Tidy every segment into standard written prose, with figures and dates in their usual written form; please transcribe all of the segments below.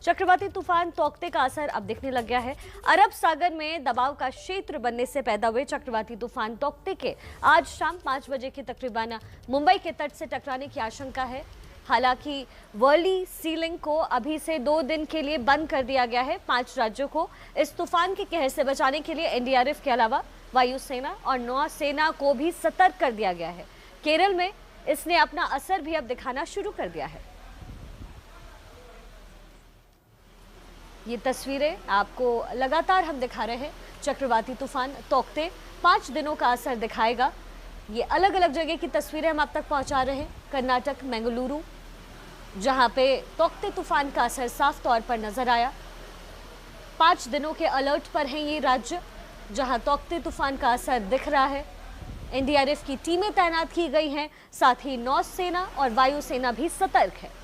चक्रवाती तूफान तौकते का असर अब दिखने लग गया है। अरब सागर में दबाव का क्षेत्र बनने से पैदा हुए चक्रवाती तूफान तौकते के आज शाम 5 बजे के तकरीबन मुंबई के तट से टकराने की आशंका है। हालांकि वर्ली सीलिंग को अभी से 2 दिन के लिए बंद कर दिया गया है। 5 राज्यों को इस तूफान के कहर से बचाने के लिए एनडीआरएफ के अलावा वायुसेना और नौसेना को भी सतर्क कर दिया गया है। केरल में इसने अपना असर भी अब दिखाना शुरू कर दिया है। ये तस्वीरें आपको लगातार हम दिखा रहे हैं। चक्रवाती तूफान तौकते 5 दिनों का असर दिखाएगा। ये अलग अलग जगह की तस्वीरें हम आप तक पहुंचा रहे हैं। कर्नाटक मंगलुरु, जहां पे तौकते तूफान का असर साफ तौर पर नजर आया। 5 दिनों के अलर्ट पर हैं ये राज्य जहां तौकते तूफान का असर दिख रहा है। एनडीआरएफ की टीमें तैनात की गई हैं, साथ ही नौसेना और वायुसेना भी सतर्क है।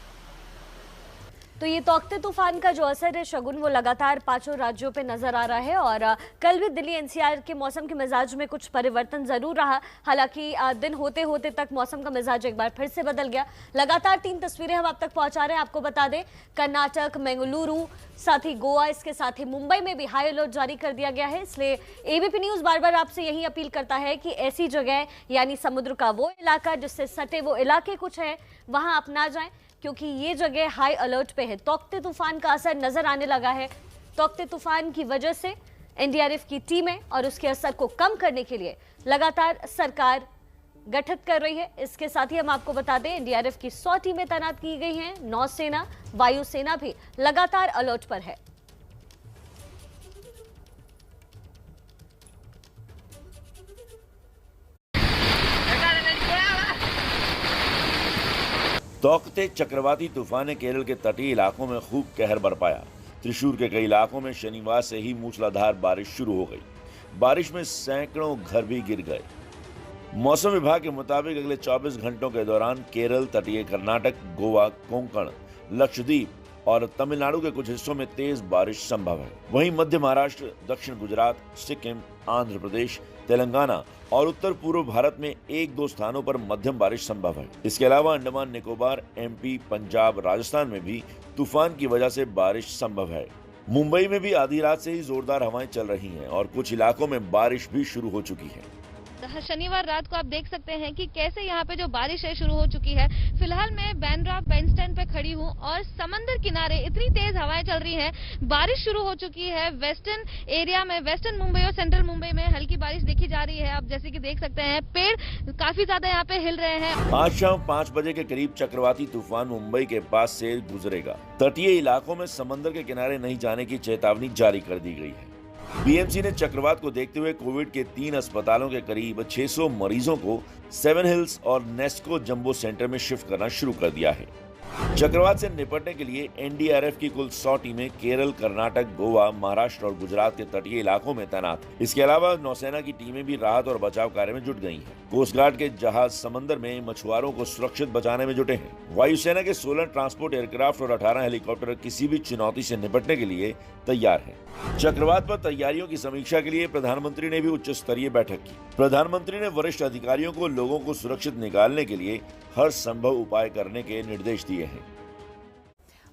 तो ये तौकते तूफान का जो असर है शगुन, वो लगातार 5 राज्यों पे नजर आ रहा है। और कल भी दिल्ली एनसीआर के मौसम के मिजाज में कुछ परिवर्तन जरूर रहा। हालांकि दिन होते होते तक मौसम का मिजाज एक बार फिर से बदल गया। लगातार 3 तस्वीरें हम आप तक पहुंचा रहे हैं। आपको बता दें, कर्नाटक, मंगलुरु, साथ ही गोवा, इसके साथ ही मुंबई में भी हाई अलर्ट जारी कर दिया गया है। इसलिए एबीपी न्यूज बार बार आपसे यही अपील करता है कि ऐसी जगह यानी समुद्र का वो इलाका जिससे सटे वो इलाके कुछ है, वहां आप ना जाएं, क्योंकि ये जगह हाई अलर्ट पे है। तौकते तूफान का असर नजर आने लगा है। तौकते तूफान की वजह से एनडीआरएफ की टीमें और उसके असर को कम करने के लिए लगातार सरकार गठित कर रही है। इसके साथ ही हम आपको बता दें, एनडीआरएफ की 100 टीमें तैनात की गई हैं। नौसेना, वायुसेना भी लगातार अलर्ट पर है। तौकते चक्रवाती तूफान ने केरल के तटीय इलाकों में खूब कहर बरपाया। त्रिशूर के कई इलाकों में शनिवार से ही मूसलाधार बारिश शुरू हो गई। बारिश में सैकड़ों घर भी गिर गए। मौसम विभाग के मुताबिक अगले 24 घंटों के दौरान केरल, तटीय कर्नाटक, गोवा, कोंकण, लक्षद्वीप और तमिलनाडु के कुछ हिस्सों में तेज बारिश संभव है। वहीं मध्य महाराष्ट्र, दक्षिण गुजरात, सिक्किम, आंध्र प्रदेश, तेलंगाना और उत्तर पूर्व भारत में 1-2 स्थानों पर मध्यम बारिश संभव है। इसके अलावा अंडमान निकोबार, एमपी, पंजाब, राजस्थान में भी तूफान की वजह से बारिश संभव है। मुंबई में भी आधी रात से ही जोरदार हवाएं चल रही हैं और कुछ इलाकों में बारिश भी शुरू हो चुकी है। शनिवार रात को आप देख सकते हैं कि कैसे यहाँ पे जो बारिश है शुरू हो चुकी है। फिलहाल मैं बैंड्रा बैंड स्टैंड पे खड़ी हूँ और समंदर किनारे इतनी तेज हवाएं चल रही हैं, बारिश शुरू हो चुकी है। वेस्टर्न एरिया में, वेस्टर्न मुंबई और सेंट्रल मुंबई में हल्की बारिश देखी जा रही है। आप जैसे कि देख सकते हैं, पेड़ काफी ज्यादा यहाँ पे हिल रहे हैं। आज शाम 5 बजे के करीब चक्रवाती तूफान मुंबई के पास से गुजरेगा। तटीय इलाकों में समंदर के किनारे नहीं जाने की चेतावनी जारी कर दी गई है। बीएमसी ने चक्रवात को देखते हुए कोविड के 3 अस्पतालों के करीब 600 मरीजों को 7 हिल्स और नेस्को जंबो सेंटर में शिफ्ट करना शुरू कर दिया है। चक्रवात से निपटने के लिए एनडीआरएफ की कुल 100 टीमें केरल, कर्नाटक, गोवा, महाराष्ट्र और गुजरात के तटीय इलाकों में तैनात हैं। इसके अलावा नौसेना की टीमें भी राहत और बचाव कार्य में जुट गई हैं। कोस्ट गार्ड के जहाज समंदर में मछुआरों को सुरक्षित बचाने में जुटे हैं। वायुसेना के 16 ट्रांसपोर्ट एयरक्राफ्ट और 18 हेलीकॉप्टर किसी भी चुनौती से निपटने के लिए तैयार हैं। चक्रवात पर तैयारियों की समीक्षा के लिए प्रधानमंत्री ने भी उच्च स्तरीय बैठक की। प्रधानमंत्री ने वरिष्ठ अधिकारियों को लोगों को सुरक्षित निकालने के लिए हर संभव उपाय करने के निर्देश दिए हैं।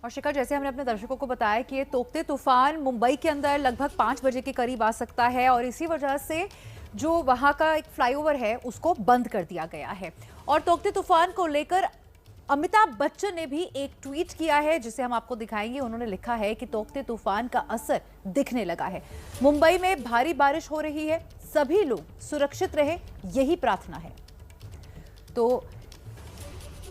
और शिखर, जैसे हमने अपने दर्शकों को बताया कि ये तौकते तूफान मुंबई के अंदर लगभग 5 बजे के करीब आ सकता है और इसी वजह से जो वहां का एक फ्लाईओवर है उसको बंद कर दिया गया है। और तौकते तूफान को लेकर अमिताभ बच्चन ने भी एक ट्वीट किया है जिसे हम आपको दिखाएंगे। उन्होंने लिखा है कि तौकते तूफान का असर दिखने लगा है, मुंबई में भारी बारिश हो रही है, सभी लोग सुरक्षित रहे, यही प्रार्थना है। तो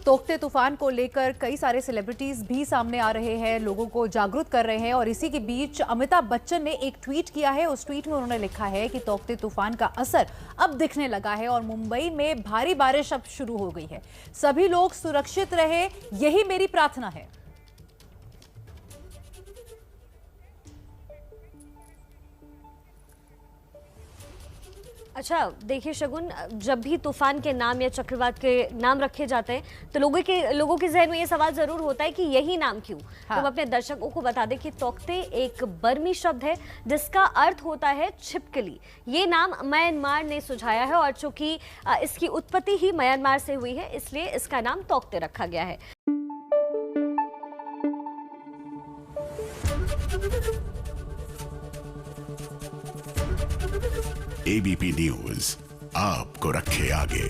तौकते तूफान को लेकर कई सारे सेलिब्रिटीज भी सामने आ रहे हैं, लोगों को जागरूक कर रहे हैं। और इसी के बीच अमिताभ बच्चन ने एक ट्वीट किया है। उस ट्वीट में उन्होंने लिखा है कि तौकते तूफान का असर अब दिखने लगा है और मुंबई में भारी बारिश अब शुरू हो गई है, सभी लोग सुरक्षित रहे, यही मेरी प्रार्थना है। अच्छा देखिए शगुन, जब भी तूफान के नाम या चक्रवात के नाम रखे जाते हैं तो लोगों के जहन में ये सवाल जरूर होता है कि यही नाम क्यों। हाँ। तो हम अपने दर्शकों को बता दें कि तौकते एक बर्मी शब्द है जिसका अर्थ होता है छिपकली। ये नाम म्यांमार ने सुझाया है और चूंकि इसकी उत्पत्ति ही म्यांमार से हुई है इसलिए इसका नाम तौकते रखा गया है। एबीपी न्यूज आपको रखे आगे।